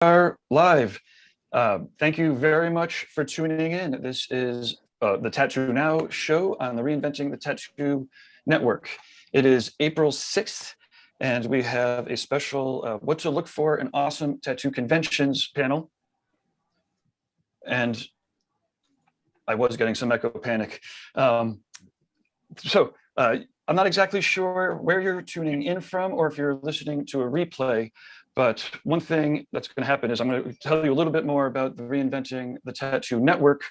are live. Thank you very much for tuning in. This is the TattooNOW show on the Reinventing the Tattoo Network. It is April 6th, and we have a special What to Look For in Awesome Tattoo Conventions panel. And I was getting some echo panic. I'm not exactly sure where you're tuning in from or if you're listening to a replay, but one thing that's going to happen is I'm going to tell you a little bit more about the Reinventing the Tattoo Network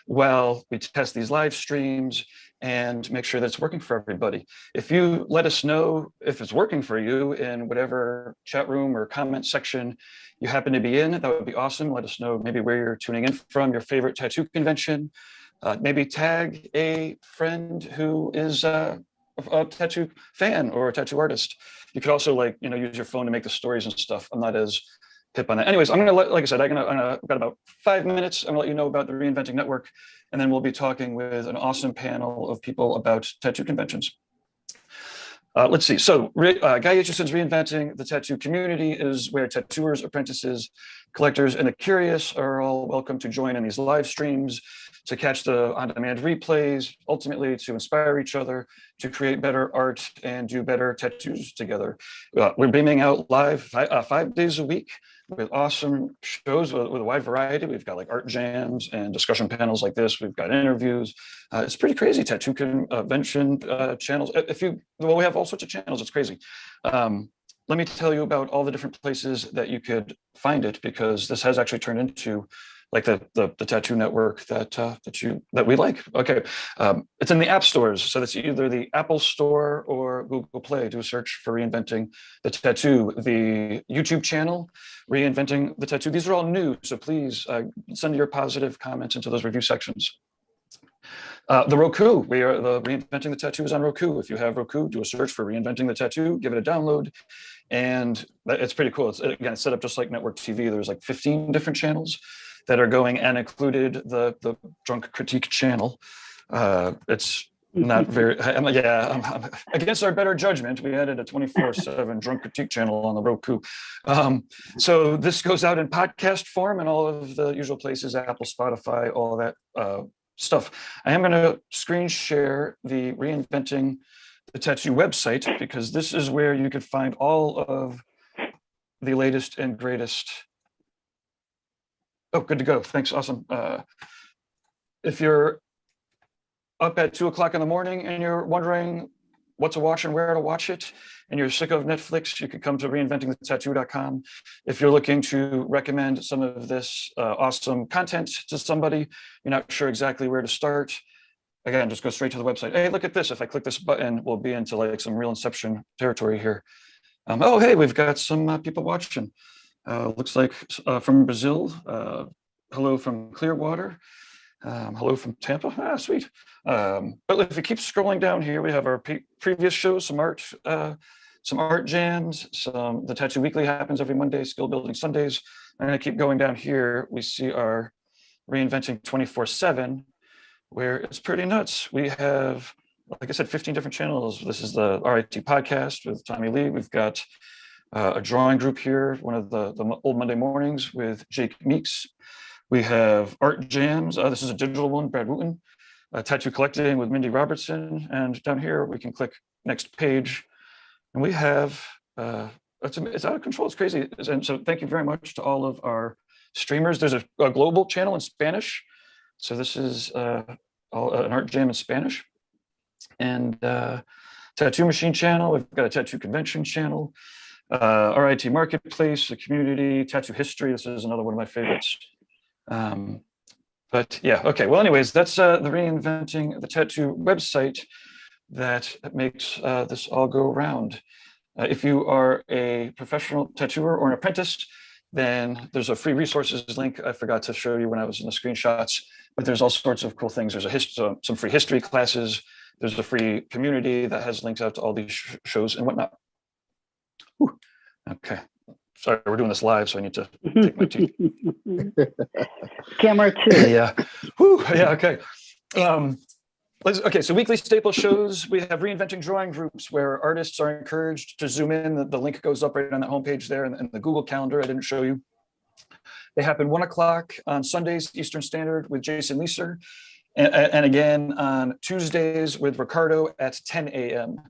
while we test these live streams and make sure that it's working for everybody. If you let us know if it's working for you in whatever chat room or comment section you happen to be in, that would be awesome. Let us know maybe where you're tuning in from, your favorite tattoo convention. Maybe tag a friend who is a tattoo fan or a tattoo artist. You could also use your phone to make the stories and stuff. I'm not as hip on that. Anyways, I'm gonna like I said, I've got about 5 minutes. I'm gonna let you know about the Reinventing Network, and then we'll be talking with an awesome panel of people about tattoo conventions. Let's see. So Guy Aitchison's Reinventing the Tattoo Community is where tattooers, apprentices, collectors, and the curious are all welcome to join in these live streams, to catch the on-demand replays, ultimately to inspire each other, to create better art and do better tattoos together. We're beaming out live 5 days a week with awesome shows with a wide variety. We've got like art jams and discussion panels like this. We've got interviews. It's pretty crazy. Tattoo convention channels. We have all sorts of channels. It's crazy. Let me tell you about all the different places that you could find it, because this has actually turned into like the tattoo network that we like. Okay, it's in the app stores, so that's either the Apple Store or Google Play. Do a search for Reinventing the Tattoo. The YouTube channel, Reinventing the Tattoo. These are all new, so please send your positive comments into those review sections. The Roku, the Reinventing the Tattoo is on Roku. If you have Roku, do a search for Reinventing the Tattoo, give it a download, and it's pretty cool. It's set up just like network TV. There's like 15 different channels that are going, and included the drunk critique channel. It's not very, I'm against our better judgment, we added a 24/7 drunk critique channel on the Roku. So this goes out in podcast form and all of the usual places, Apple, Spotify, all of that stuff. I am going to screen share the Reinventing the Tattoo website, because this is where you could find all of the latest and greatest. Oh, good to go. Thanks. Awesome. If you're up at 2 o'clock in the morning and you're wondering what to watch and where to watch it, and you're sick of Netflix, you could come to reinventingthetattoo.com. If you're looking to recommend some of this awesome content to somebody, you're not sure exactly where to start, again, just go straight to the website. Hey, look at this. If I click this button, we'll be into like some real Inception territory here. Oh, hey, we've got some people watching. Looks like from Brazil. Hello from Clearwater. Hello from Tampa. Sweet. But if you keep scrolling down here, we have our previous shows, some art jams, the Tattoo Weekly happens every Monday, Skill Building Sundays. I'm going to keep going down here. We see our Reinventing 24/7, where it's pretty nuts. We have, like I said, 15 different channels. This is the RIT podcast with Tommy Lee. We've got a drawing group here, one of the old Monday mornings with Jake Meeks. We have art jams. This is a digital one, Brad Wooten. Tattoo collecting with Mindy Robertson. And down here, we can click next page. And we have, it's out of control, it's crazy. And so thank you very much to all of our streamers. There's a global channel in Spanish. So this is an art jam in Spanish. And Tattoo Machine channel, we've got a tattoo convention channel. RIT Marketplace, the community, tattoo history. This is another one of my favorites. But yeah, okay. Well, anyways, that's the Reinventing the Tattoo website that makes this all go around. If you are a professional tattooer or an apprentice, then there's a free resources link. I forgot to show you when I was in the screenshots, but there's all sorts of cool things. There's some free history classes. There's a free community that has links out to all these shows and whatnot. Whew. Okay. Sorry, we're doing this live, so I need to take my tea. Camera 2. Yeah. Whew. Yeah, okay. Okay, so weekly staple shows. We have Reinventing drawing groups where artists are encouraged to zoom in. The link goes up right on the homepage there, and the Google Calendar I didn't show you. They happen 1 o'clock on Sundays, Eastern Standard with Jason Leeser. And again on Tuesdays with Ricardo at 10 a.m.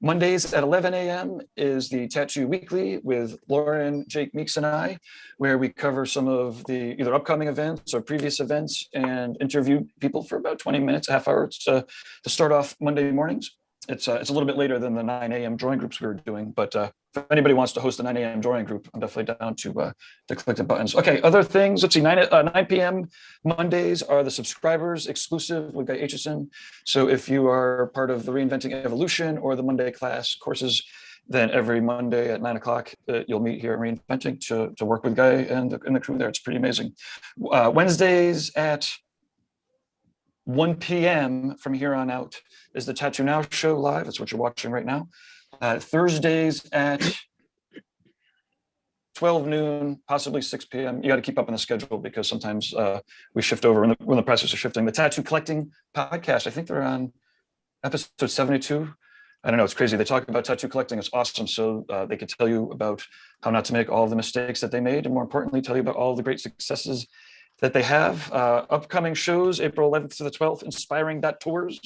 Mondays at 11 a.m. is the Tattoo Weekly with Lauren, Jake Meeks, and I, where we cover some of the either upcoming events or previous events and interview people for about 20 minutes, a half hour to start off Monday mornings. It's a little bit later than the 9 a.m. drawing groups we were doing, but if anybody wants to host the 9 a.m. drawing group, I'm definitely down to click the buttons. Okay, other things. Let's see, 9 p.m. Mondays are the subscribers exclusive with Guy Aitchison. So if you are part of the Reinventing Evolution or the Monday class courses, then every Monday at 9 o'clock, you'll meet here at Reinventing to work with Guy and the crew there. It's pretty amazing. Wednesdays at 1 p.m. from here on out is the TattooNOW show live. That's what you're watching right now. Thursdays at 12 noon, possibly 6 p.m. You got to keep up on the schedule because sometimes we shift over when the process is shifting. The Tattoo Collecting podcast, I think they're on episode 72. I don't know, it's crazy. They talk about tattoo collecting. It's awesome. So they could tell you about how not to make all of the mistakes that they made, and more importantly, tell you about all the great successes that they have. Upcoming shows, April 11th to the 12th, inspiring.tours.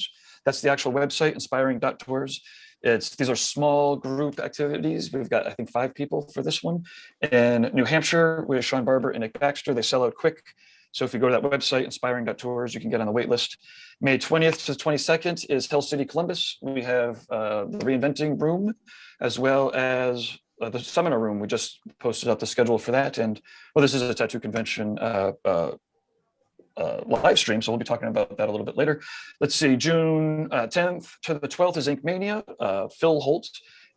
That's the actual website, inspiring.tours. These are small group activities. We've got, I think, 5 people for this one. In New Hampshire with Sean Barber and Nick Baxter, they sell out quick. So if you go to that website, inspiring.tours, you can get on the wait list. May 20th to 22nd is Hell City, Columbus. We have the Reinventing room, as well as the seminar room. We just posted up the schedule for that. And well, this is a tattoo convention live stream, so we'll be talking about that a little bit later. Let's see, June 10th to the 12th is Inkmania. Phil Holt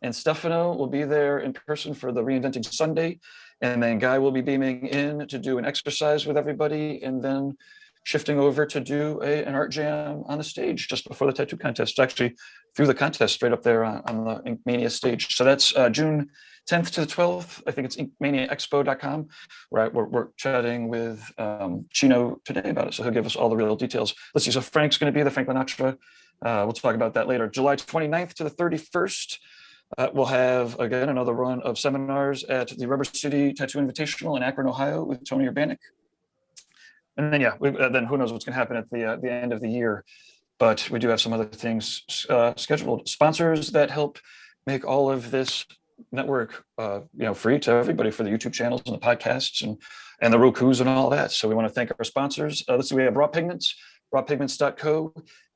and Stefano will be there in person for the Reinventing Sunday. And then Guy will be beaming in to do an exercise with everybody, and then shifting over to do an art jam on the stage just before the tattoo contest, actually through the contest straight up there on the Inkmania stage. So that's June 10th to the 12th. I think it's inkmaniaexpo.com. We're chatting with Chino today about it, so he'll give us all the real details. Let's see, so Frank's going to be there, Frank Lanatra. We'll talk about that later. July 29th to the 31st. We'll have, again, another run of seminars at the Rubber City Tattoo Invitational in Akron, Ohio with Tony Urbanik. And then, yeah, then who knows what's going to happen at the end of the year. But we do have some other things scheduled. Sponsors that help make all of this network free to everybody for the YouTube channels and the podcasts and the Rokus and all that. So we want to thank our sponsors. Let's see, we have Raw Pigments, rawpigments.co,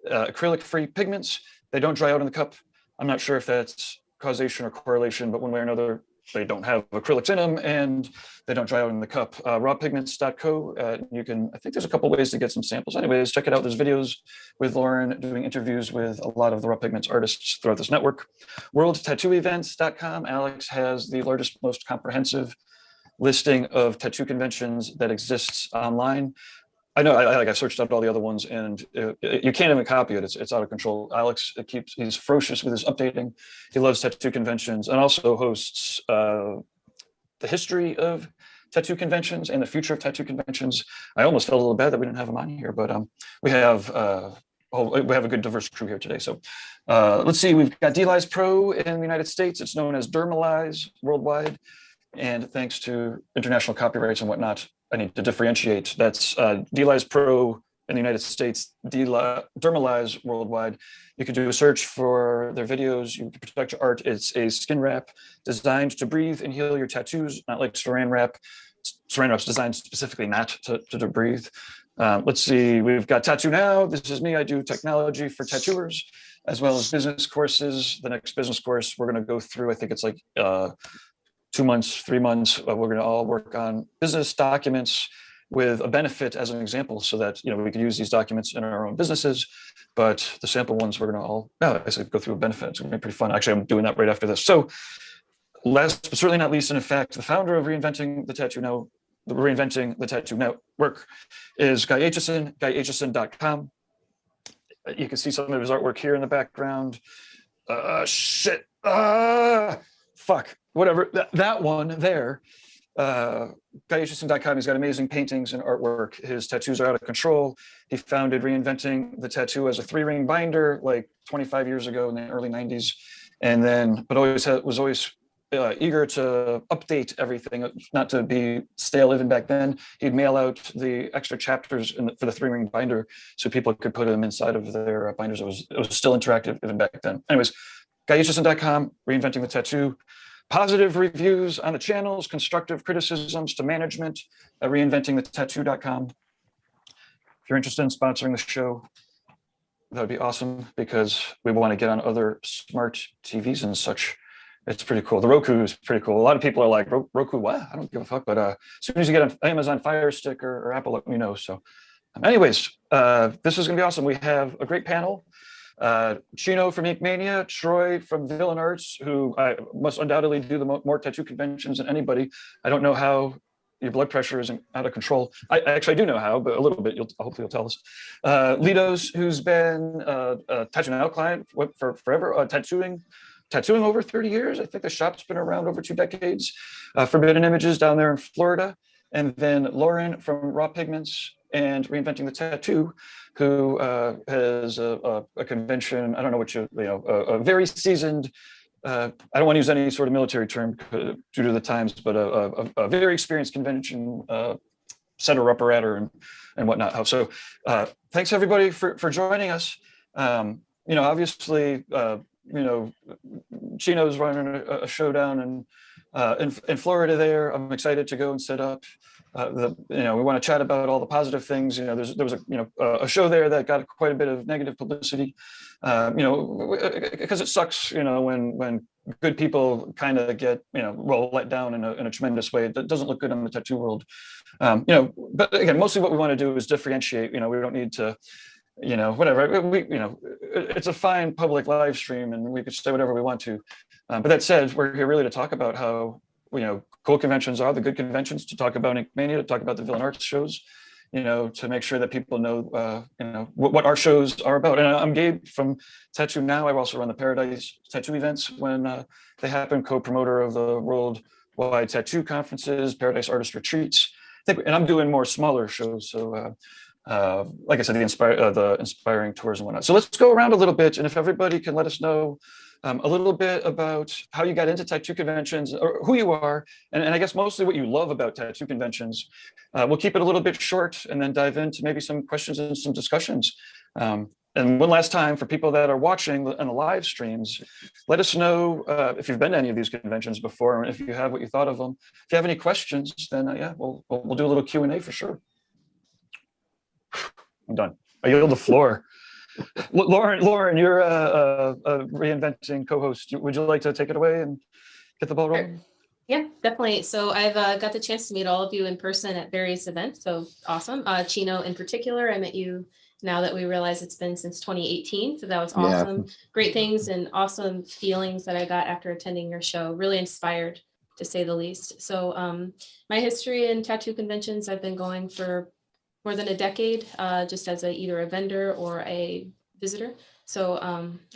acrylic-free pigments. They don't dry out in the cup. I'm not sure if that's causation or correlation, but one way or another, they don't have acrylics in them and they don't dry out in the cup. Rawpigments.co. You can, I think there's a couple ways to get some samples. Anyways, check it out. There's videos with Lauren doing interviews with a lot of the Raw Pigments artists throughout this network. WorldTattooEvents.com. Alex has the largest, most comprehensive listing of tattoo conventions that exists online. I know, I searched out all the other ones, and you can't even copy it. It's out of control. Alex he's ferocious with his updating. He loves tattoo conventions and also hosts the history of tattoo conventions and the future of tattoo conventions. I almost felt a little bad that we didn't have him on here, but we have a good diverse crew here today. So let's see, we've got DLize Pro in the United States. It's known as Dermalize worldwide. And thanks to international copyrights and whatnot, I need to differentiate. That's DLize Pro in the United States, Dermalize worldwide. You could do a search for their videos. You can protect your art. It's a skin wrap designed to breathe and heal your tattoos, not like saran wrap. Saran wrap's designed specifically not to breathe. Let's see, we've got TattooNOW. This is me. I do technology for tattooers, as well as business courses. The next business course we're going to go through, I think it's like 2 months, 3 months, we're going to all work on business documents with a benefit as an example, so that we can use these documents in our own businesses. But the sample ones we're going to all go through a benefit. It's going to be pretty fun. Actually, I'm doing that right after this. So last but certainly not least, and in fact, the founder of Reinventing the Tattoo Network is Guy Aitchison, guyaitchison.com. You can see some of his artwork here in the background. Fuck. Whatever, that one there, guyaitchison.com. He's got amazing paintings and artwork. His tattoos are out of control. He founded Reinventing the Tattoo as a 3-ring binder like 25 years ago in the early 90s. And then, but was always eager to update everything, not to be stale even back then. He'd mail out the extra chapters for the 3-ring binder so people could put them inside of their binders. It was still interactive even back then. Anyways, GuyHutchison.com, Reinventing the Tattoo. Positive reviews on the channels, constructive criticisms to management at reinventingthetattoo.com. If you're interested in sponsoring the show, that would be awesome, because we want to get on other smart TVs and such. It's pretty cool. The Roku is pretty cool. A lot of people are like, Roku, what? I don't give a fuck. But as soon as you get an Amazon Fire Stick or Apple, let me know. So anyways, this is going to be awesome. We have a great panel. Chino from Inkmania, Troy from Villain Arts, who I must undoubtedly do the more tattoo conventions than anybody. I don't know how your blood pressure isn't out of control. I actually do know how, but a little bit. Hopefully you'll tell us. Litos, who's been a TattooNOW client for forever, tattooing over 30 years. I think the shop's been around over 2 decades. Forbidden Images down there in Florida. And then Lauren from Raw Pigments and Reinventing the Tattoo, who has a convention, I don't know what a very seasoned, I don't want to use any sort of military term due to the times, but a very experienced convention setter operator and whatnot. So thanks everybody for joining us. Obviously, Chino's running a showdown in Florida there. I'm excited to go and set up. We want to chat about all the positive things. There was a show there that got quite a bit of negative publicity, because it sucks, when good people kind of get, let down in a tremendous way. That doesn't look good in the tattoo world. But again, mostly what we want to do is differentiate. We don't need to, whatever. It's a fine public live stream, and we could say whatever we want to. But that said, we're here really to talk about how, cool conventions are, the good conventions, to talk about Inkmania, to talk about the Villain Arts shows, to make sure that people know, what our shows are about. And I'm Gabe from TattooNOW. I also run the Paradise Tattoo events when they happen, co-promoter of the worldwide tattoo conferences, Paradise Artist Retreats. And I'm doing more smaller shows. So like I said, the inspiring tours and whatnot. So let's go around a little bit. And if everybody can let us know a little bit about how you got into tattoo conventions, or who you are, and I guess mostly what you love about tattoo conventions. We'll keep it a little bit short and then dive into maybe some questions and some discussions. And one last time, for people that are watching on the live streams, let us know if you've been to any of these conventions before, and if you have, what you thought of them. If you have any questions, then yeah, we'll do a little Q&A for sure. I'm done. I yield the floor. Lauren, you're a Reinventing co-host. Would you like to take it away and get the ball rolling? Yeah, definitely. So I've got the chance to meet all of you in person at various events. So awesome. Chino in particular, I met you now that we realize it's been since 2018. So that was awesome. Yeah. Great things and awesome feelings that I got after attending your show. Really inspired, to say the least. So my history in tattoo conventions, I've been going for more than a decade, just as either a vendor or a visitor. So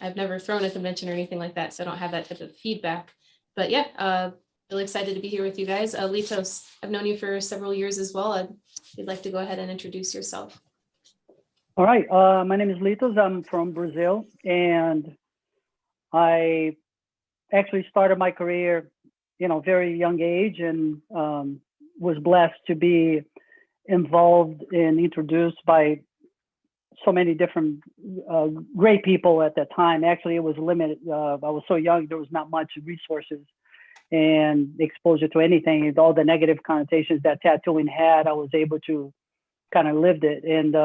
I've never thrown a convention or anything like that, so I don't have that type of feedback. But yeah, really excited to be here with you guys. Litos, I've known you for several years as well. If you'd like to go ahead and introduce yourself. All right, my name is Litos. I'm from Brazil, and I actually started my career, very young age, and was blessed to be involved and introduced by so many different great people at that time. Actually, it was limited. I was so young, there was not much resources and exposure to anything. All the negative connotations that tattooing had, I was able to kind of lived it. And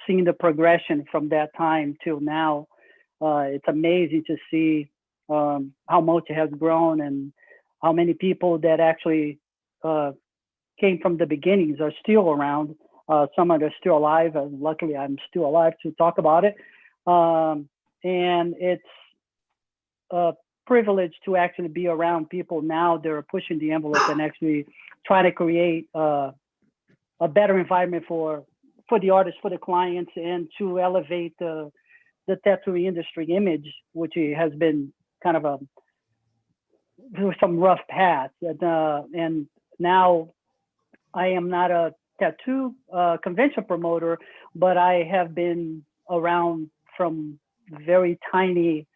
seeing the progression from that time till now, it's amazing to see how much it has grown and how many people that actually came from the beginnings are still around. Some are still alive. Luckily, I'm still alive to talk about it. And it's a privilege to actually be around people now that are pushing the envelope and actually trying to create a better environment for the artists, for the clients, and to elevate the tattoo industry image, which has been kind of some rough paths. And now I am not a tattoo convention promoter, but I have been around from very tiny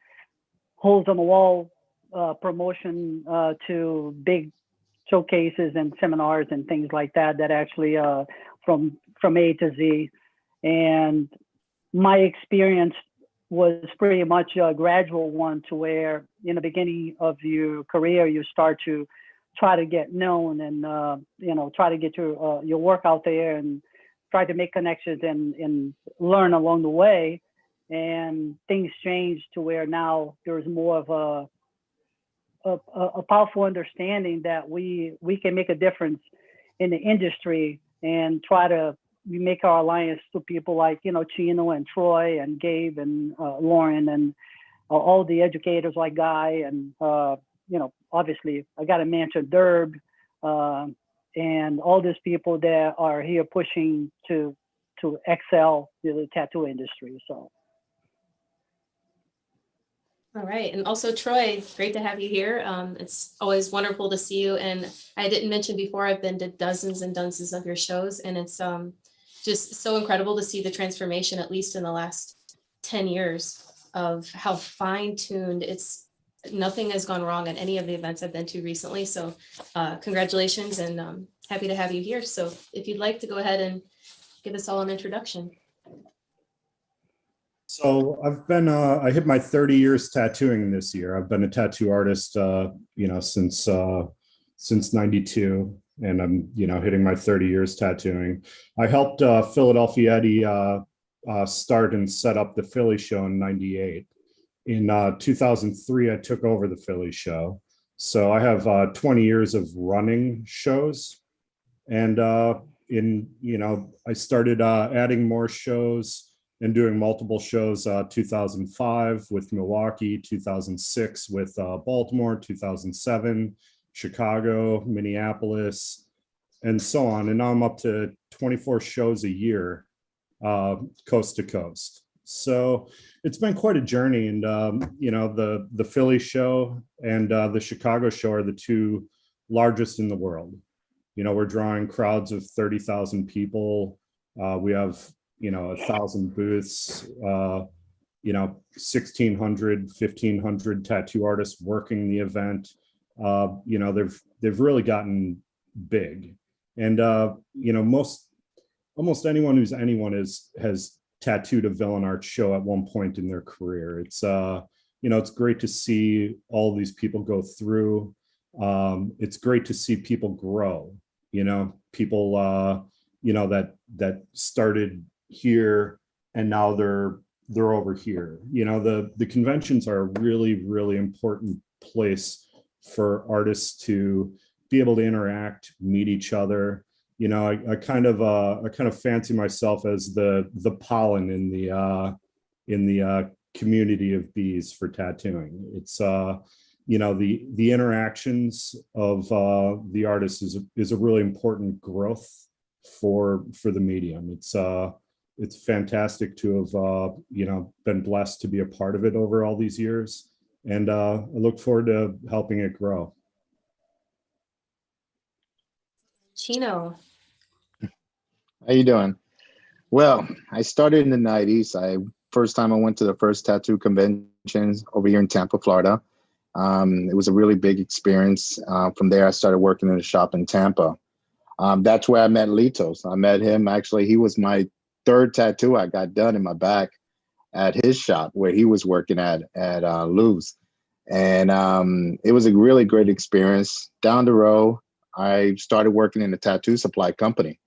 holes on the wall promotion to big showcases and seminars and things like that, that actually from A to Z. And my experience was pretty much a gradual one, to where in the beginning of your career, you start to try to get known and, try to get your work out there and try to make connections and learn along the way. And things change to where now there's more of a powerful understanding that we can make a difference in the industry, and try to make our alliance to people like, Chino and Troy and Gabe and Lauren and all the educators like Guy and, obviously I got to mention Derb and all these people that are here pushing to excel in the tattoo industry. So. All right. And also, Troy, great to have you here. It's always wonderful to see you. And I didn't mention before, I've been to dozens and dozens of your shows, and it's just so incredible to see the transformation, at least in the last 10 years, of how fine-tuned nothing has gone wrong at any of the events I've been to recently. So congratulations, and happy to have you here. So if you'd like to go ahead and give us all an introduction. So I've been, I hit my 30 years tattooing this year. I've been a tattoo artist, since 92, and I'm, hitting my 30 years tattooing. I helped Philadelphia Eddie start and set up the Philly show in 98. In 2003, I took over the Philly show. So I have 20 years of running shows. And I started adding more shows and doing multiple shows, 2005 with Milwaukee, 2006 with Baltimore, 2007, Chicago, Minneapolis, and so on. And now I'm up to 24 shows a year, coast to coast. So it's been quite a journey. And, the Philly show and the Chicago show are the two largest in the world. We're drawing crowds of 30,000 people. We have 1,000 booths, 1,600, 1,500 tattoo artists working the event. They've really gotten big. And, almost anyone who's anyone has tattooed a villain art show at one point in their career. It's, it's great to see all these people go through. It's great to see people grow, people, that started here and now they're over here. The conventions are a really, really important place for artists to be able to interact, meet each other. I kind of fancy myself as the pollen in the community of bees for tattooing. It's the interactions of the artists is a really important growth for the medium. It's fantastic to have been blessed to be a part of it over all these years, and I look forward to helping it grow. Chino. How you doing? Well, I started in the 90s. First time I went to the first tattoo convention over here in Tampa, Florida. It was a really big experience. From there, I started working in a shop in Tampa. That's where I met Litos. I met him. Actually, he was my third tattoo I got done in my back at his shop where he was working at Lou's. And it was a really great experience. Down the road, I started working in a tattoo supply company.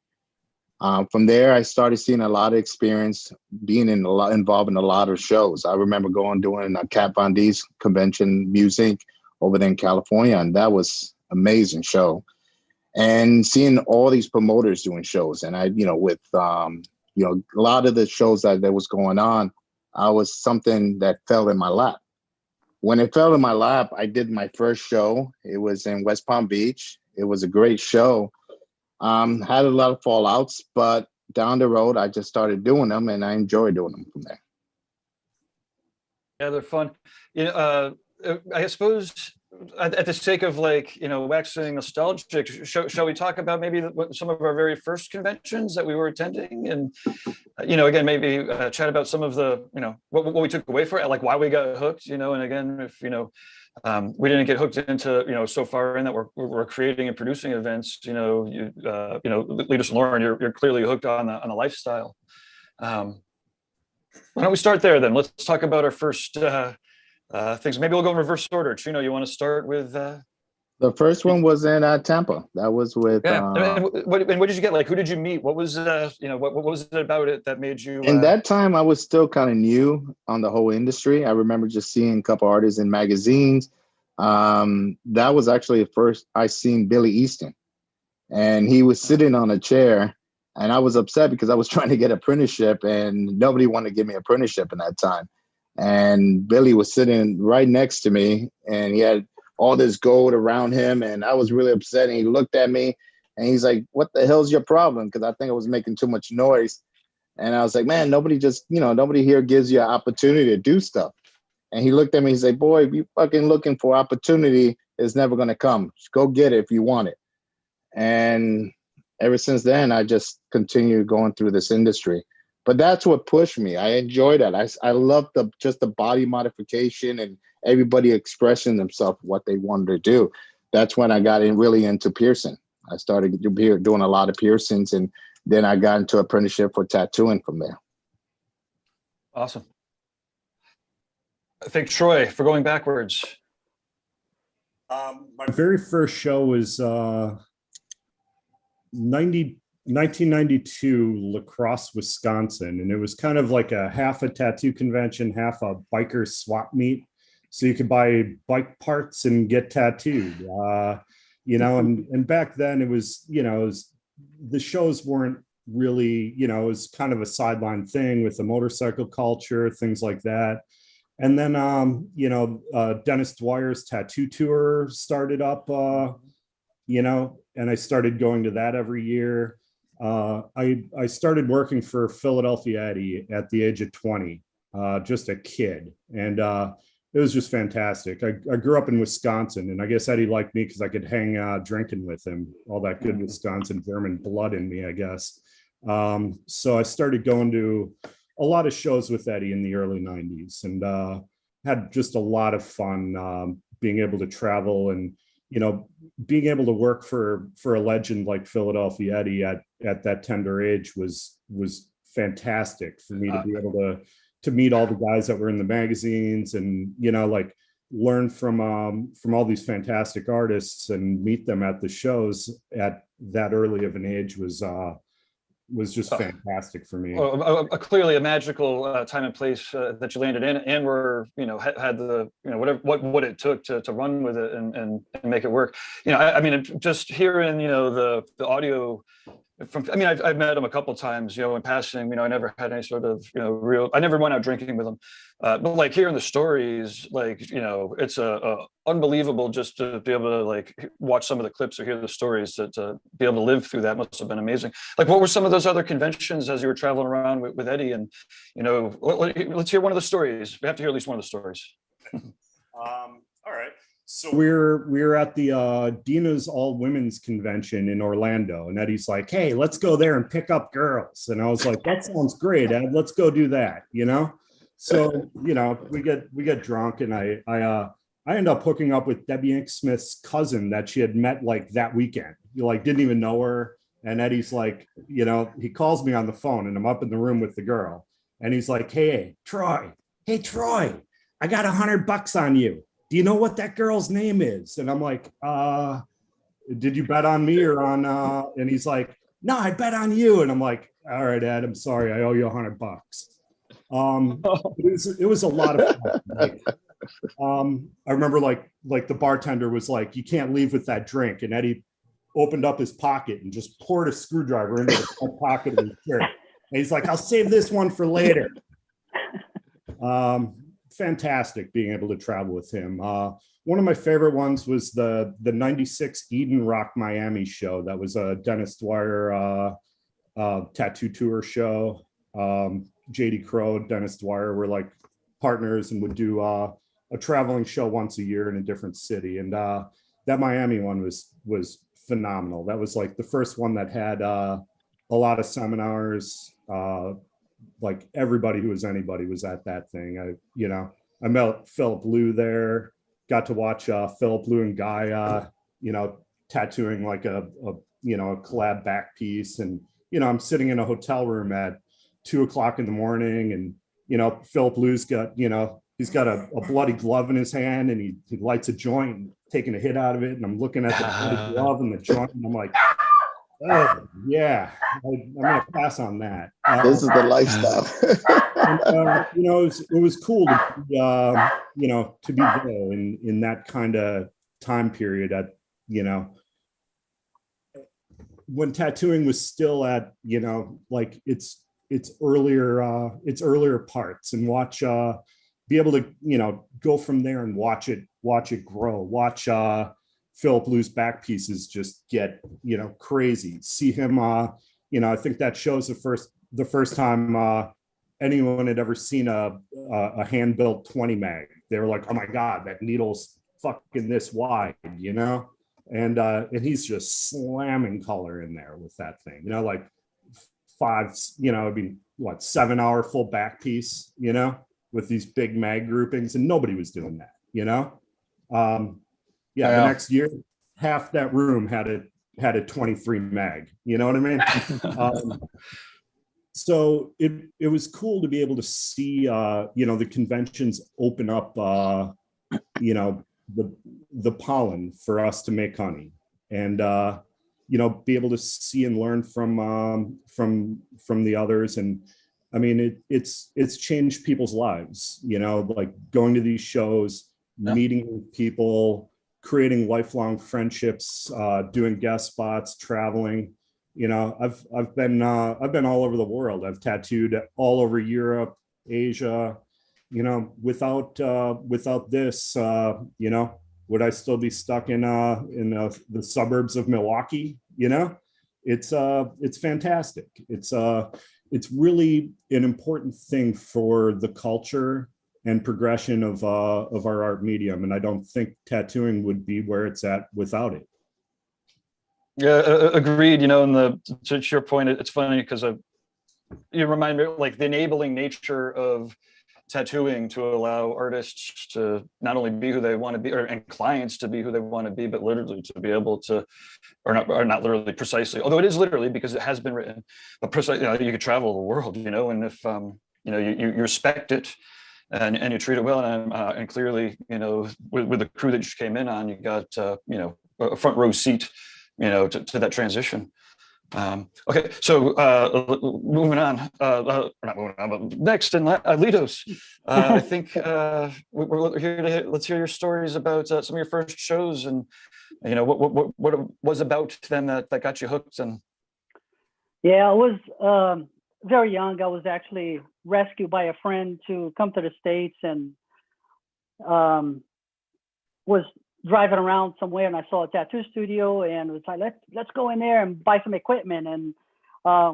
From there, I started seeing a lot of experience, being involved in a lot of shows. I remember doing a Kat Von D's convention music over there in California, and that was an amazing show. And seeing all these promoters doing shows, and with a lot of the shows that was going on, I was something that fell in my lap. When it fell in my lap, I did my first show. It was in West Palm Beach. It was a great show. Had a lot of fallouts, but down the road, I just started doing them, and I enjoy doing them from there. Yeah, they're fun. I suppose at the sake of waxing nostalgic, shall we talk about maybe some of our very first conventions that we were attending, and again maybe chat about some of the what we took away from it, like why we got hooked, and again if We didn't get hooked into, so far in that we're creating and producing events. Leaders and Lauren, you're clearly hooked on the lifestyle. Why don't we start there then? Let's talk about our first things. Maybe we'll go in reverse order. Chino, you want to start with? The first one was in Tampa. That was with. And what did you get? Like, who did you meet? What was what was it about it that made you? In that time, I was still kind of new on the whole industry. I remember just seeing a couple artists in magazines. That was actually the first I seen Billy Easton, and he was sitting on a chair, and I was upset because I was trying to get an apprenticeship, and nobody wanted to give me an apprenticeship in that time. And Billy was sitting right next to me, and he had all this gold around him, and I was really upset. And he looked at me, and he's like, "What the hell's your problem?" Because I think I was making too much noise. And I was like, "Man, nobody here gives you an opportunity to do stuff." And he looked at me, he said, "Boy, if you fucking looking for opportunity, it's never gonna come. Just go get it if you want it." And ever since then, I just continued going through this industry. But that's what pushed me. I enjoyed that. I love just the body modification and everybody expressing themselves what they wanted to do. That's when I got really into piercing. I started doing a lot of piercings, and then I got into apprenticeship for tattooing from there. Awesome. I think Troy, for going backwards. My very first show was 1992, La Crosse, Wisconsin. And it was kind of like half a tattoo convention, half a biker swap meet. So you could buy bike parts and get tattooed, and back then it was, the shows weren't really, it was kind of a sideline thing with the motorcycle culture, things like that. And then, Dennis Dwyer's tattoo tour started up, and I started going to that every year. I started working for Philadelphia Eddie at the age of 20, just a kid. And it was just fantastic. I grew up in Wisconsin, and I guess Eddie liked me because I could hang drinking with him, all that good Wisconsin German blood in me, I guess. So I started going to a lot of shows with Eddie in the early 90s, and had just a lot of fun being able to travel and, being able to work for a legend like Philadelphia Eddie at that tender age was fantastic for me to be able to meet all the guys that were in the magazines and, learn from all these fantastic artists and meet them at the shows at that early of an age was just fantastic for me. Clearly a magical time and place that you landed in, and were, had the, whatever what it took to run with it and make it work. Just hearing, the audio from, I've met him a couple of times, in passing. I never had any sort of, I never went out drinking with him, but like hearing the stories, it's unbelievable just to be able to watch some of the clips or hear the stories. To be able to live through that must have been amazing. Like, what were some of those other conventions as you were traveling around with Eddie? And let's hear one of the stories. We have to hear at least one of the stories. All right. So we're at the Dina's All Women's Convention in Orlando, and Eddie's like, "Hey, let's go there and pick up girls." And I was like, "That sounds great, Ed. Let's go do that." So we get drunk, and I end up hooking up with Debbie Inksmith's cousin that she had met that weekend. Didn't even know her. And Eddie's like, he calls me on the phone, and I'm up in the room with the girl, and he's like, "Hey, Troy, I got $100 on you. Do you know what that girl's name is?" And I'm like, "Did you bet on me or on?" And he's like, "No, I bet on you." And I'm like, "All right, Ed, I'm sorry, I owe you $100." It was a lot of fun. I remember the bartender was like, "You can't leave with that drink," and Eddie opened up his pocket and just poured a screwdriver into the front pocket of his shirt. And he's like, "I'll save this one for later." Fantastic being able to travel with him. One of my favorite ones was the 96 Eden Rock Miami show. That was a Dennis Dwyer tattoo tour show. JD Crow, Dennis Dwyer were partners and would do a traveling show once a year in a different city. And that Miami one was phenomenal. That was the first one that had a lot of seminars. Everybody who was anybody was at that thing. I met Philip Liu there, got to watch Philip, Lou, and Guy, tattooing like a collab back piece. And, I'm sitting in a hotel room at 2 o'clock in the morning, and, Philip Lou's got, he's got a bloody glove in his hand, and he lights a joint, taking a hit out of it. And I'm looking at the bloody glove and the joint, and I'm like, oh yeah, I'm gonna pass on that. This is the lifestyle. And, it was cool to be, to be there in that kind of time period at, when tattooing was still at, like its earlier parts, and watch, be able to, go from there and watch it grow, watch Philip Lou's back pieces just get, crazy. See him, I think that shows the first time anyone had ever seen a hand-built 20 mag. They were like, oh my God, that needle's fucking this wide, and he's just slamming color in there with that thing, like 5, it'd be what, 7-hour full back piece, with these big mag groupings, and nobody was doing that, the next year, half that room had a 23 mag, you know what I mean? So it was cool to be able to see, the conventions open up, the pollen for us to make honey, and, be able to see and learn from the others. And I mean, it's changed people's lives, like going to these shows, meeting people, creating lifelong friendships, doing guest spots, traveling. I've been all over the world. I've tattooed all over Europe, Asia. Without this, would I still be stuck in the suburbs of Milwaukee? It's fantastic. It's really an important thing for the culture and progression of our art medium, and I don't think tattooing would be where it's at without it. Yeah, agreed. And to your point, it's funny because you remind me, like, the enabling nature of tattooing to allow artists to not only be who they want to be, and clients to be who they want to be, but literally to be able to, or not literally precisely, although it is literally because it has been written, but precisely, you could travel the world, and if you respect it and you treat it well, and clearly, with the crew that you came in on, you got a front row seat, to that transition. Okay, so moving on, not moving on, but next in Litos, I think we're here let's hear your stories about some of your first shows, and what it was about them that got you hooked. And yeah, I was very young. I was actually rescued by a friend to come to the States, and was driving around somewhere, and I saw a tattoo studio, and it was like, let's go in there and buy some equipment. And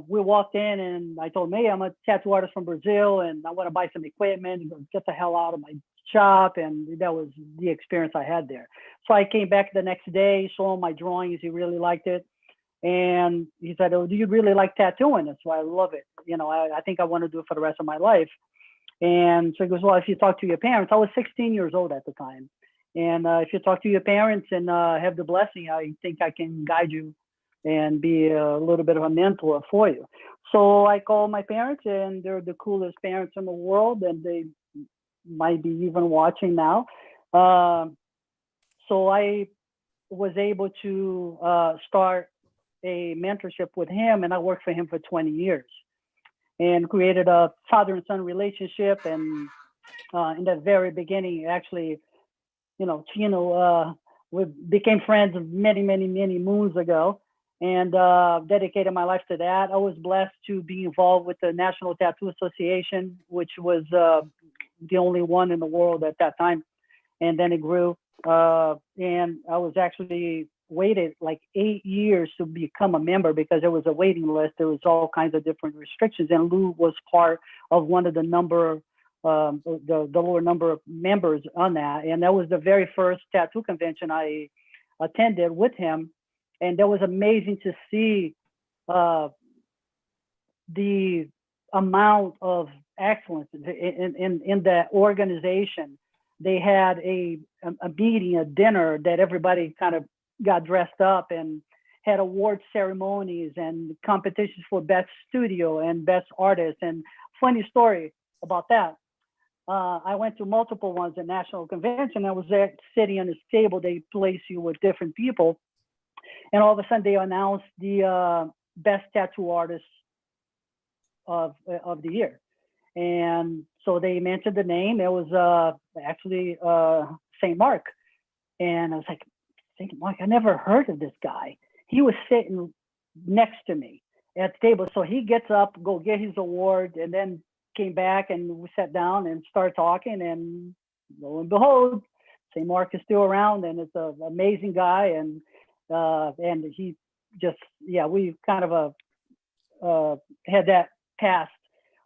we walked in, and I told him, hey, I'm a tattoo artist from Brazil, and I want to buy some equipment. He goes, get the hell out of my shop. And that was the experience I had there. So I came back the next day, showed him my drawings. He really liked it. And he said, oh, do you really like tattooing? That's why I love it. I think I want to do it for the rest of my life. And so he goes, well, if you talk to your parents, I was 16 years old at the time. And if you talk to your parents and have the blessing, I think I can guide you and be a little bit of a mentor for you. So I called my parents, and they're the coolest parents in the world, and they might be even watching now. So I was able to start a mentorship with him, and I worked for him for 20 years and created a father and son relationship. And in the very beginning, actually, Chino, we became friends many, many, many moons ago, and dedicated my life to that. I was blessed to be involved with the National Tattoo Association, which was the only one in the world at that time. And then it grew. And I was actually waited like 8 years to become a member, because there was a waiting list. There was all kinds of different restrictions. And Lou was part of one of the lower number of members on that. And that was the very first tattoo convention I attended with him. And that was amazing to see the amount of excellence in that organization. they had a meeting, a dinner that everybody kind of got dressed up and had award ceremonies and competitions for best studio and best artist. And funny story about that. I went to multiple ones at national convention. I was there sitting on this table. They place you with different people. And all of a sudden they announced the best tattoo artist of the year. And so they mentioned the name. It was actually St. Mark. And I was like, St. Mark, I never heard of this guy. He was sitting next to me at the table. So he gets up, go get his award, and then came back and we sat down and started talking. And lo and behold, St. Mark is still around, and it's an amazing guy. And he just, yeah, we kind of had that past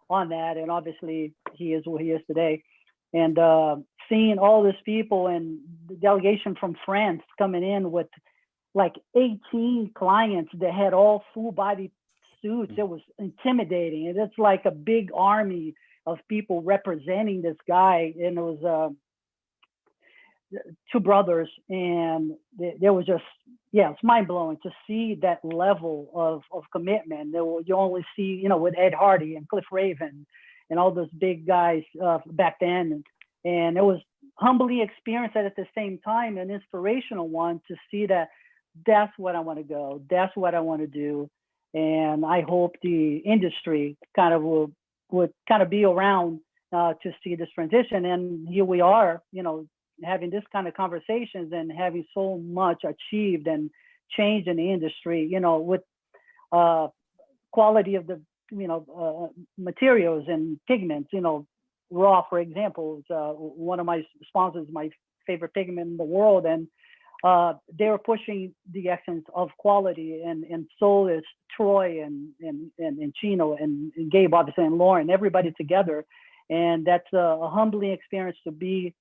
on that. And obviously he is what he is today. And seeing all these people and the delegation from France coming in with like 18 clients that had all full body suits, it was intimidating. And it's like a big army of people representing this guy. And it was two brothers, and there was just, yeah, it's mind blowing to see that level of commitment. You only see, you know, with Ed Hardy and Cliff Raven and all those big guys back then. And it was humbly experienced at the same time, an inspirational one to see that that's what I want to go. That's what I want to do. And I hope the industry kind of would kind of be around to see this transition. And here we are, you know, having this kind of conversations and having so much achieved and changed in the industry, you know, with quality of the, you know, materials and pigments, you know, raw, for example, is one of my sponsors, my favorite pigment in the world. And they were pushing the essence of quality, and so is Troy and Chino and Gabe, obviously, and Lauren, everybody together. And that's a humbling experience to be,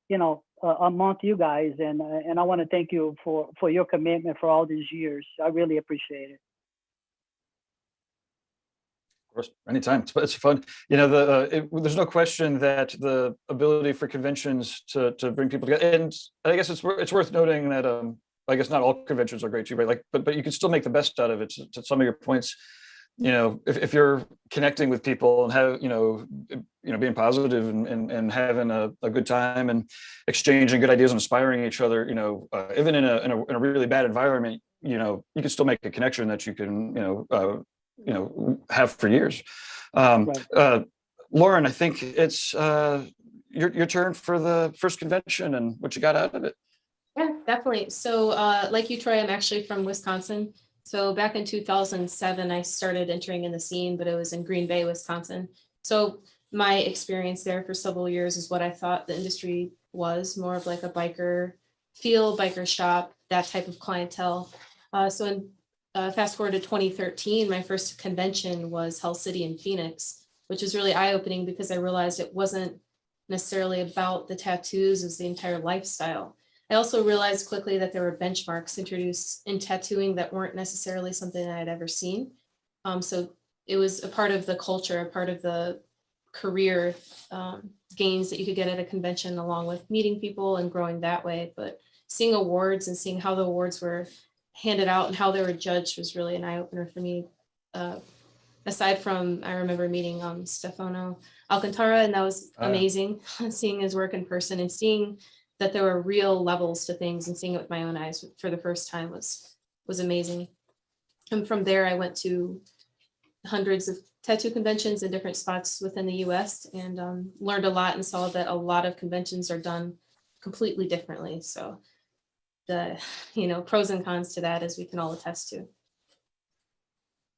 you know, amongst you guys. And I want to thank you for your commitment for all these years. I really appreciate it. Of course, anytime. It's fun. You know, there's no question that the ability for conventions to bring people together, and I guess it's worth noting that I guess not all conventions are great too, right? Like, but you can still make the best out of it. To some of your points, you know, if you're connecting with people and have, you know, being positive and having a good time and exchanging good ideas and inspiring each other, you know, even in a really bad environment, you know, you can still make a connection that you can, you know, have for years. Right. Lauren, I think it's your turn for the first convention and what you got out of it. Yeah, definitely. So like you, Troy, I'm actually from Wisconsin. So back in 2007, I started entering in the scene, but it was in Green Bay, Wisconsin. So my experience there for several years is what I thought the industry was, more of like a biker feel, biker shop, that type of clientele. So in fast forward to 2013, my first convention was Hell City in Phoenix, which was really eye-opening because I realized it wasn't necessarily about the tattoos, it was the entire lifestyle. I also realized quickly that there were benchmarks introduced in tattooing that weren't necessarily something that I'd ever seen. So it was a part of the culture, a part of the career gains that you could get at a convention, along with meeting people and growing that way. But seeing awards and seeing how the awards were handed out and how they were judged was really an eye-opener for me. Aside from, I remember meeting Stefano Alcantara, and that was amazing. Seeing his work in person and seeing that there were real levels to things and seeing it with my own eyes for the first time was amazing. And from there, I went to hundreds of tattoo conventions in different spots within the US and learned a lot and saw that a lot of conventions are done completely differently. So the, you know, pros and cons to that, as we can all attest to.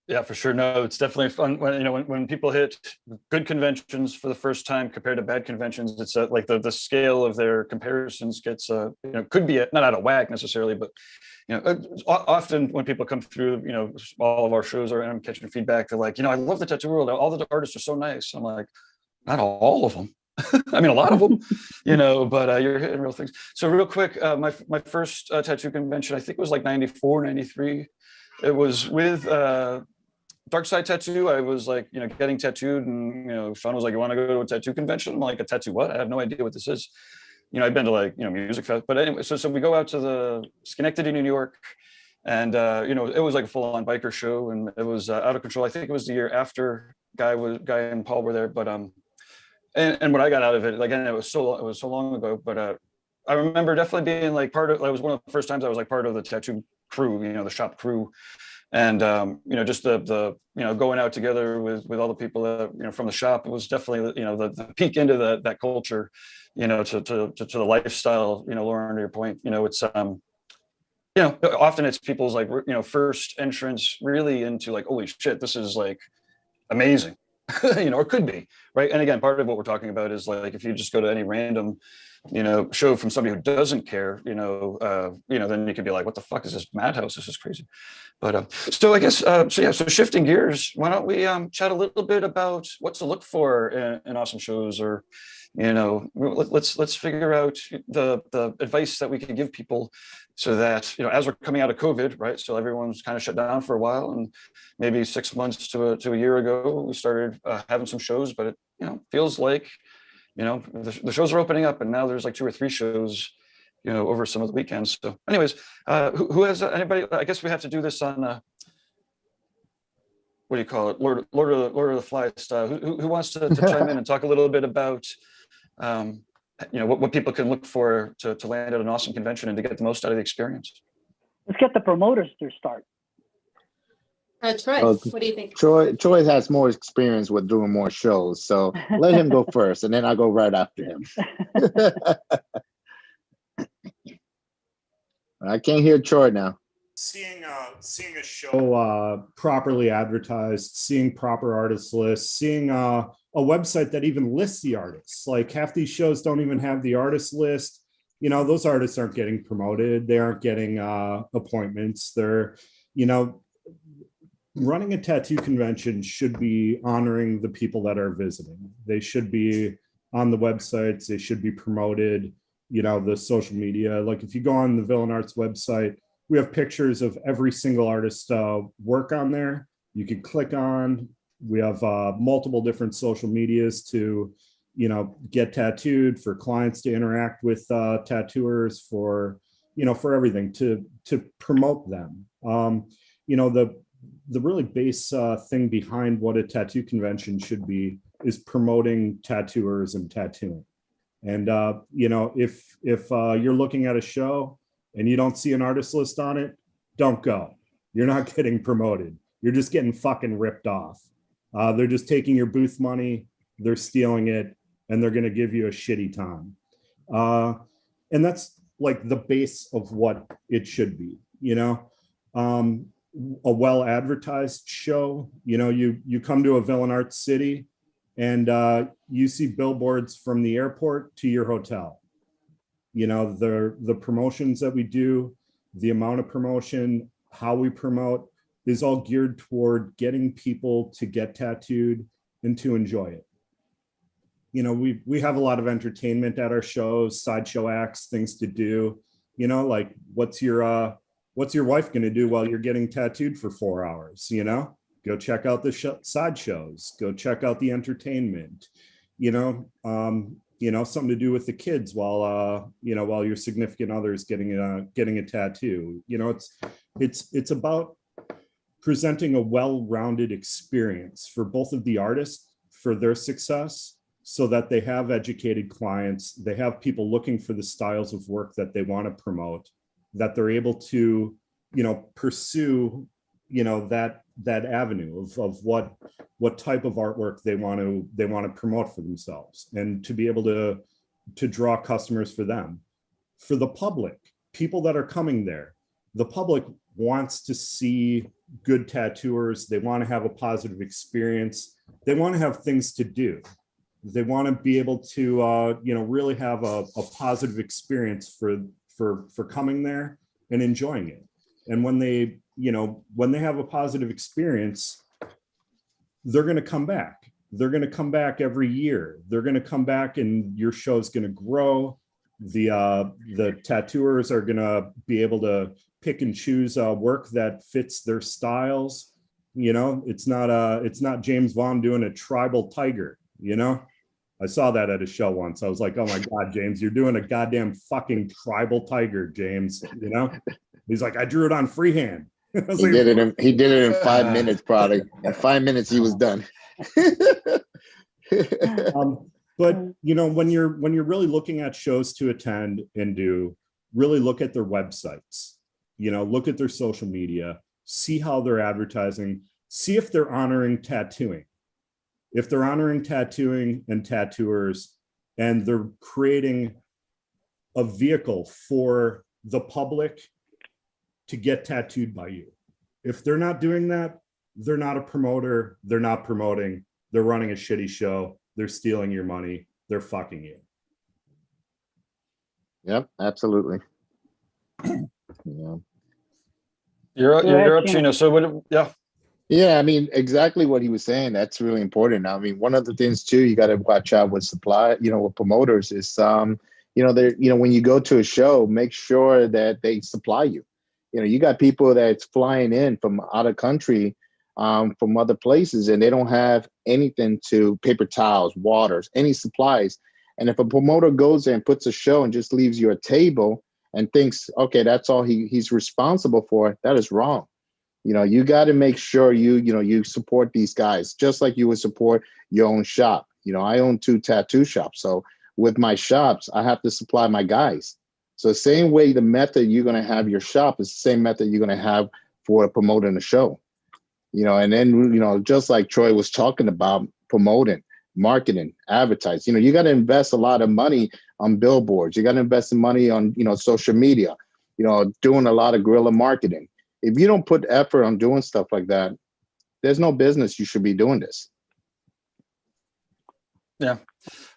Yeah, for sure. No, it's definitely fun when, you know, when people hit good conventions for the first time compared to bad conventions. It's like the scale of their comparisons gets, you know, could be not out of whack necessarily, but, you know, often when people come through, you know, all of our shows and I'm catching feedback, they're like, you know, I love the tattoo world. All the artists are so nice. I'm like, not all of them. I mean, a lot of them, you know, but you're hitting real things. So real quick, my first tattoo convention, I think it was like 94, 93. It was with Dark Side Tattoo. I was like, you know, getting tattooed, and, you know, Sean was like, you want to go to a tattoo convention? I'm like, a tattoo what? I have no idea what this is. I've been to like, music fest, but anyway, so we go out to the Schenectady, New York, and it was like a full-on biker show, and it was out of control. I think it was the year after Guy and Paul were there, but and what I got out of it, again, it was so long ago, but I remember definitely being like it was one of the first times I was like part of the tattoo crew, the shop crew, and just the going out together with all the people that from the shop. It was definitely the peek into that culture, to the lifestyle. Lauren, to your point, it's often it's people's like first entrance really into like, holy shit, this is like amazing. Or could be, right? And again, part of what we're talking about is like if you just go to any random show from somebody who doesn't care, then you could be like, what the fuck is this madhouse? This is crazy. But so I guess so shifting gears, why don't we chat a little bit about what to look for in awesome shows, or let's figure out the advice that we can give people, so that as we're coming out of COVID, right? So everyone's kind of shut down for a while, and maybe 6 months to a year ago, we started having some shows, but it feels like the shows are opening up, and now there's like 2 or 3 shows over some of the weekends. So anyways, who has anybody? I guess we have to do this on what do you call it, Lord of the Flies style. Who wants to chime in and talk a little bit about what people can look for to land at an awesome convention and to get the most out of the experience? Let's get the promoters to start. Troy, what do you think? Troy has more experience with doing more shows, so let him go first, and then I'll go right after him. I can't hear Troy now. Seeing a show properly advertised, seeing proper artist lists, seeing a website that even lists the artists. Like half these shows don't even have the artist list. Those artists aren't getting promoted. They aren't getting appointments. They're, running a tattoo convention should be honoring the people that are visiting. They should be on the websites. They should be promoted, the social media. Like if you go on the Villain Arts website, we have pictures of every single artist's work on there. You can click on. We have multiple different social medias to, get tattooed, for clients to interact with tattooers, for everything to promote them. The really base thing behind what a tattoo convention should be is promoting tattooers and tattooing. And if you're looking at a show and you don't see an artist list on it, don't go. You're not getting promoted. You're just getting fucking ripped off. They're just taking your booth money, they're stealing it, and they're gonna give you a shitty time. And that's like the base of what it should be, a well-advertised show. You come to a Villain Arts city and you see billboards from the airport to your hotel. The promotions that we do, the amount of promotion, how we promote is all geared toward getting people to get tattooed and to enjoy it. We have a lot of entertainment at our shows, sideshow acts, things to do. Like what's your wife going to do while you're getting tattooed for 4 hours? Go check out the sideshows, go check out the entertainment, something to do with the kids while your significant other is getting a tattoo. It's about presenting a well-rounded experience for both of the artists, for their success, so that they have educated clients, they have people looking for the styles of work that they want to promote, that they're able to, pursue, that avenue of what type of artwork they want to promote for themselves, and to be able to draw customers for them. For the public, people that are coming there, the public wants to see good tattooers. They want to have a positive experience. They want to have things to do. They want to be able to, really have a positive experience for coming there and enjoying it. And when they have a positive experience, they're going to come back. They're going to come back every year. They're going to come back, and your show is going to grow. The tattooers are going to be able to pick and choose work that fits their styles. It's not James Vaughn doing a tribal tiger. I saw that at a show once. I was like, oh my God, James, you're doing a goddamn fucking tribal tiger, James. You know? He's like, I drew it on freehand. He did it. He did it in 5 minutes, probably. In 5 minutes, he was done. But you know, when you're really looking at shows to attend and do, really look at their websites. You know, look at their social media, see how they're advertising, see if they're honoring tattooing. If they're honoring tattooing and tattooers, and they're creating a vehicle for the public to get tattooed by you. If they're not doing that, they're not a promoter, they're not promoting, they're running a shitty show, they're stealing your money, they're fucking you. Yep, absolutely. Yeah. You're up, Chino. So what? Yeah. Yeah, I mean, exactly what he was saying. That's really important. I mean, one of the things too, you got to watch out with supply, you know, with promoters is, you know, when you go to a show, make sure that they supply you. You know, you got people that's flying in from out of country, from other places, and they don't have anything to paper towels, waters, any supplies. And if a promoter goes there and puts a show and just leaves you a table and thinks, okay, that's all he's responsible for, that is wrong. You know, you got to make sure you support these guys just like you would support your own shop. You know, I own 2 tattoo shops. So with my shops, I have to supply my guys. So the same way the method you're going to have your shop is the same method you're going to have for promoting a show. You know, and then, you know, just like Troy was talking about promoting, marketing, advertising, you know, you got to invest a lot of money on billboards. You got to invest some money on, you know, social media, you know, doing a lot of guerrilla marketing. If you don't put effort on doing stuff like that, there's no business you should be doing this. Yeah.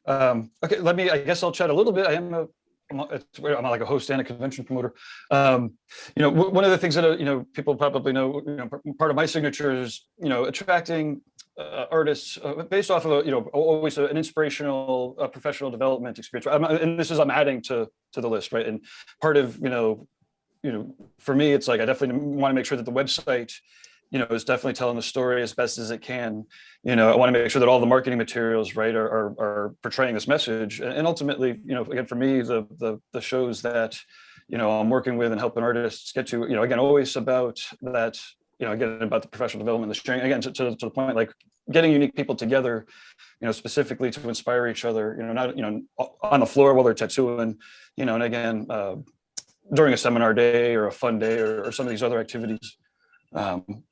Okay. I guess I'll chat a little bit. I'm like a host and a convention promoter. You know, one of the things that, you know, people probably know, you know, part of my signature is, you know, attracting artists based off of, you know, always an inspirational professional development experience. And this is, I'm adding to the list, right? And part of, you know, for me, it's like, I definitely want to make sure that the website, you know, is definitely telling the story as best as it can. You know, I want to make sure that all the marketing materials, right, are portraying this message. And ultimately, you know, again, for me, the shows that, you know, I'm working with and helping artists get to, you know, again, always about that, you know, again, about the professional development, the sharing, again, to the point, like getting unique people together, you know, specifically to inspire each other, you know, not, you know, on the floor while they're tattooing, you know, and again, during a seminar day or a fun day or some of these other activities. Okay.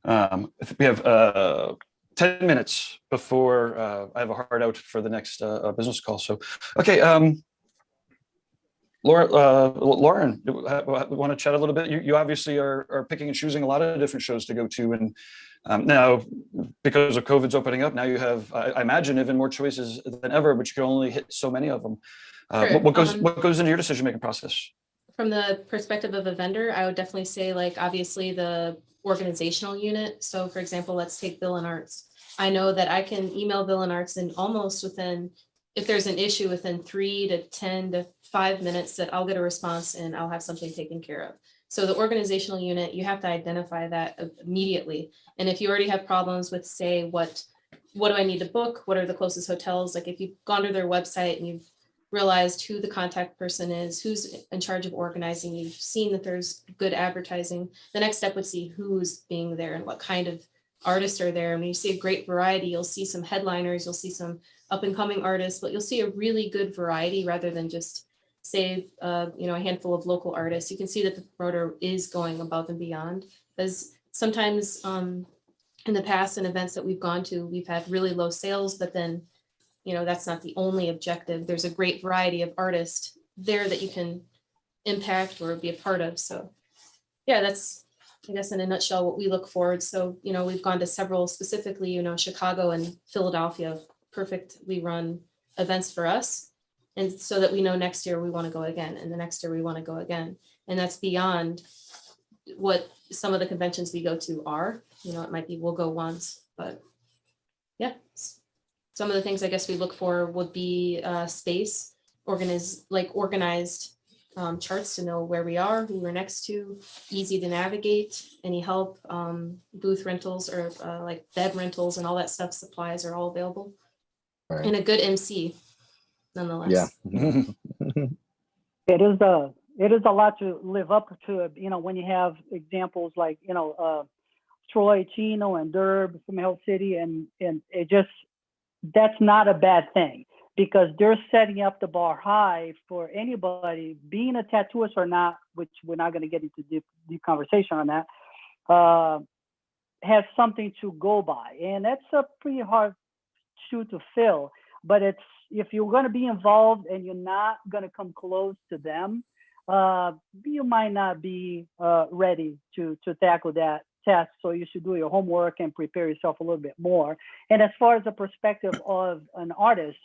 We have 10 minutes before I have a hard out for the next business call. So, okay. Lauren, want to chat a little bit? You obviously are picking and choosing a lot of different shows to go to. And now, because of COVID's opening up, now you have, I imagine, even more choices than ever, but you can only hit so many of them. Sure. What goes into your decision-making process? From the perspective of a vendor, I would definitely say, like, obviously the organizational unit. So for example, let's take Bill and Arts. I know that I can email Bill and Arts and almost within, if there's an issue, within 3 to 10 to 5 minutes that I'll get a response and I'll have something taken care of. So the organizational unit, you have to identify that immediately. And if you already have problems with, say, what do I need to book? What are the closest hotels? Like if you've gone to their website and you've realized who the contact person is, who's in charge of organizing, you've seen that there's good advertising, the next step would see who's being there and what kind of artists are there. And when you see a great variety, you'll see some headliners, you'll see some up and coming artists, but you'll see a really good variety rather than just say, you know, a handful of local artists. You can see that the promoter is going above and beyond, because sometimes in the past in events that we've gone to, we've had really low sales, but then, you know, that's not the only objective. There's a great variety of artists there that you can impact or be a part of. So yeah, that's, I guess, in a nutshell, what we look forward. So, you know, we've gone to several, specifically, you know, Chicago and Philadelphia, perfectly run events for us. And so that we know next year we want to go again, and the next year we want to go again. And that's beyond what some of the conventions we go to are. You know, it might be we'll go once, but yeah. Some of the things I guess we look for would be space, organized charts to know where we are, who we're next to, easy to navigate, any help, booth rentals or like bed rentals and all that stuff, supplies are all available. Right. And a good MC, nonetheless. Yeah. It is a lot to live up to, you know, when you have examples like, you know, Troy, Chino, and Derb from Health City, and it just, that's not a bad thing, because they're setting up the bar high for anybody, being a tattooist or not, which we're not going to get into deep conversation on that, has something to go by. And that's a pretty hard shoe to fill. But it's, if you're going to be involved and you're not going to come close to them, you might not be ready to tackle that task. So you should do your homework and prepare yourself a little bit more. And as far as the perspective of an artist,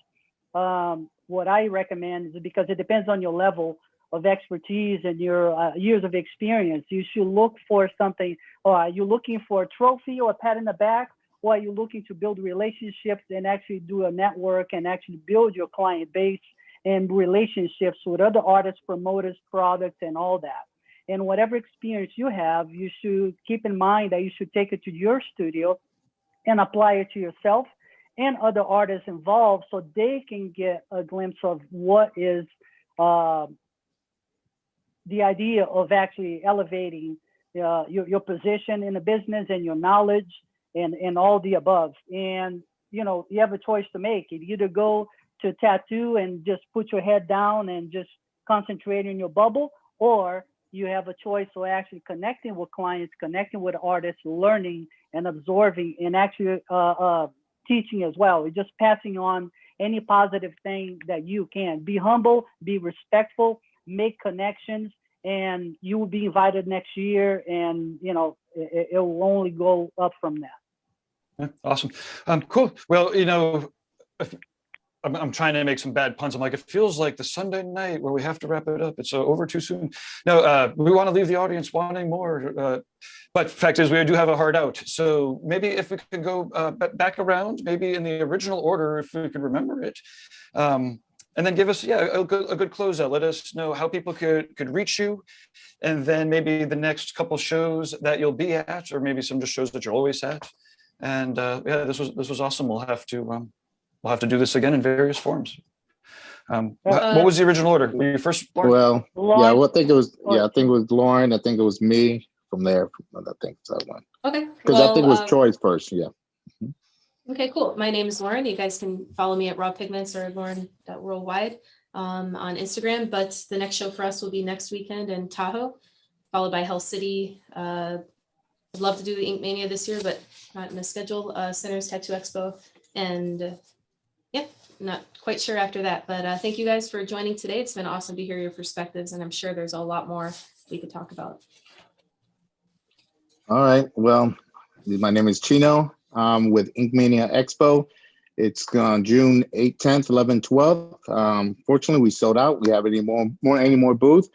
what I recommend is, because it depends on your level of expertise and your years of experience, you should look for something. Or are you looking for a trophy or a pat in the back? Or are you looking to build relationships and actually do a network and actually build your client base and relationships with other artists, promoters, products, and all that? And whatever experience you have, you should keep in mind that you should take it to your studio and apply it to yourself and other artists involved, so they can get a glimpse of what is the idea of actually elevating your position in the business and your knowledge and all the above. And, you know, you have a choice to make. You either go to tattoo and just put your head down and just concentrate in your bubble, or you have a choice of actually connecting with clients, connecting with artists, learning and absorbing, and actually teaching as well. You're just passing on any positive thing that you can. Be humble, be respectful, make connections, and you will be invited next year, and, you know, it will only go up from that. Yeah, awesome. Cool. Well, you know, I'm trying to make some bad puns. I'm like, it feels like the Sunday night where we have to wrap it up. It's over too soon. No, we want to leave the audience wanting more. But fact is, we do have a hard out. So maybe if we could go back around, maybe in the original order, if we could remember it. And then give us, a good closeout. Let us know how people could reach you. And then maybe the next couple shows that you'll be at, or maybe some just shows that you're always at. And yeah, this was awesome. We'll have to do this again in various forms. What was the original order? Were you first, Lauren? Well, yeah, well, I think it was Lauren. I think it was me from there. I think so. Okay. Because I think it was Troy's first. Yeah. Okay, cool. My name is Lauren. You guys can follow me at Raw Pigments or Lauren.worldwide on Instagram. But the next show for us will be next weekend in Tahoe, followed by Hell City. I'd love to do the Inkmania this year, but not in the schedule. Center's Tattoo Expo, and yeah, not quite sure after that. But thank you guys for joining today. It's been awesome to hear your perspectives, and I'm sure there's a lot more we could talk about. All right. Well, my name is Chino. With Inkmania Expo. It's June 8th, 10th, 11th, 12th. Fortunately, we sold out. We have any more booth,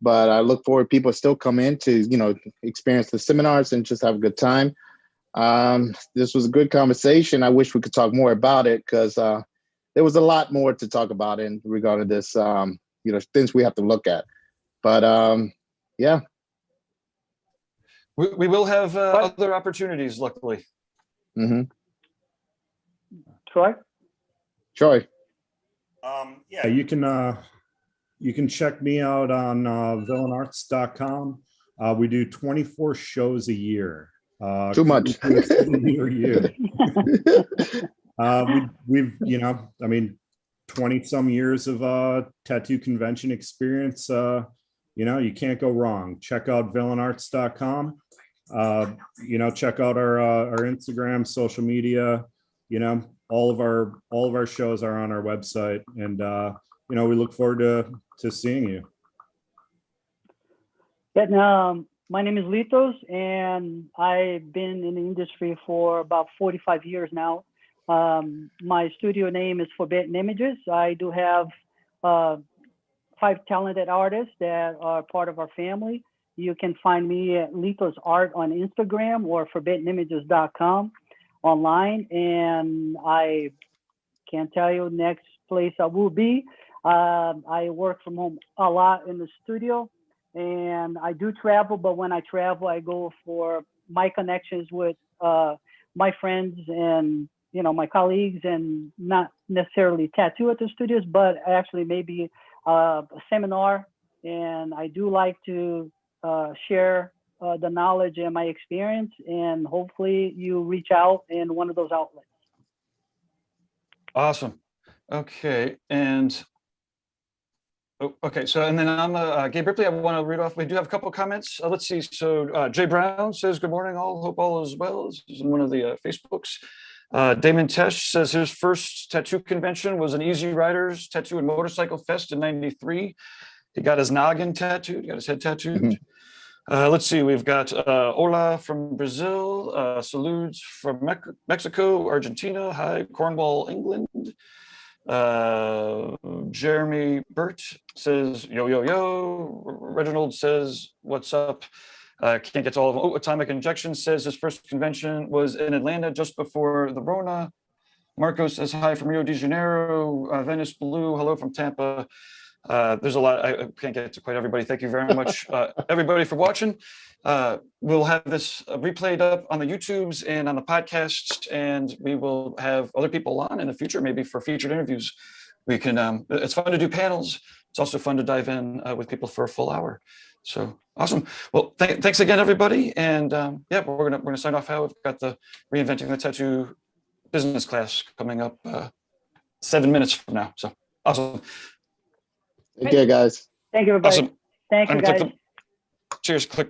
but I look forward people still come in to, you know, experience the seminars and just have a good time. This was a good conversation. I wish we could talk more about it, because there was a lot more to talk about in regard to this, you know, things we have to look at. But yeah. We will have other opportunities, luckily. Mm-hmm. Troy? Yeah, you can check me out on villainarts.com. We do 24 shows a year. Too much. Near you. We've, you know, I mean, 20 some years of tattoo convention experience. You know, you can't go wrong. Check out villainarts.com. You know, check out our Instagram, social media. You know, all of our shows are on our website, and you know, we look forward to seeing you. Yeah, my name is Litos, and I've been in the industry for about 45 years now. My studio name is Forbidden Images. I do have 5 talented artists that are part of our family. You can find me at Litos Art on Instagram or forbiddenImages.com online. And I can't tell you next place I will be. I work from home a lot in the studio, and I do travel, but when I travel, I go for my connections with my friends and, you know, my colleagues, and not necessarily tattoo at the studios, but actually maybe a seminar. And I do like to share the knowledge and my experience, and hopefully you reach out in one of those outlets. Awesome. Okay. And okay, so and then I'm Gabe Ripley. I want to read off. We do have a couple of comments. Let's see. So Jay Brown says, "Good morning, all. Hope all is well." This is in one of the Facebooks. Damon Tesh says his first tattoo convention was an Easy Riders Tattoo and Motorcycle Fest in '93. He got his noggin tattooed. He got his head tattooed. Let's see. We've got Ola from Brazil. Salutes from Mexico, Argentina. Hi, Cornwall, England. Jeremy Burt says yo yo yo. Reginald says what's up. Can't get to all of them. Oh, Atomic Injection says his first convention was in Atlanta just before the Rona. Marco says hi from Rio de Janeiro. Venice Blue, hello from Tampa. There's a lot. I can't get to quite everybody. Thank you very much, everybody, for watching. We'll have this replayed up on the YouTubes and on the podcasts, and we will have other people on in the future, maybe for featured interviews. We can. It's fun to do panels. It's also fun to dive in with people for a full hour. So awesome. Well, thanks again, everybody. And yeah, we're gonna sign off. How we've got the Reinventing the Tattoo business class coming up 7 minutes from now. So awesome. Take care, guys. Thank you, everybody. Awesome. Thank you, guys. Cheers. Click the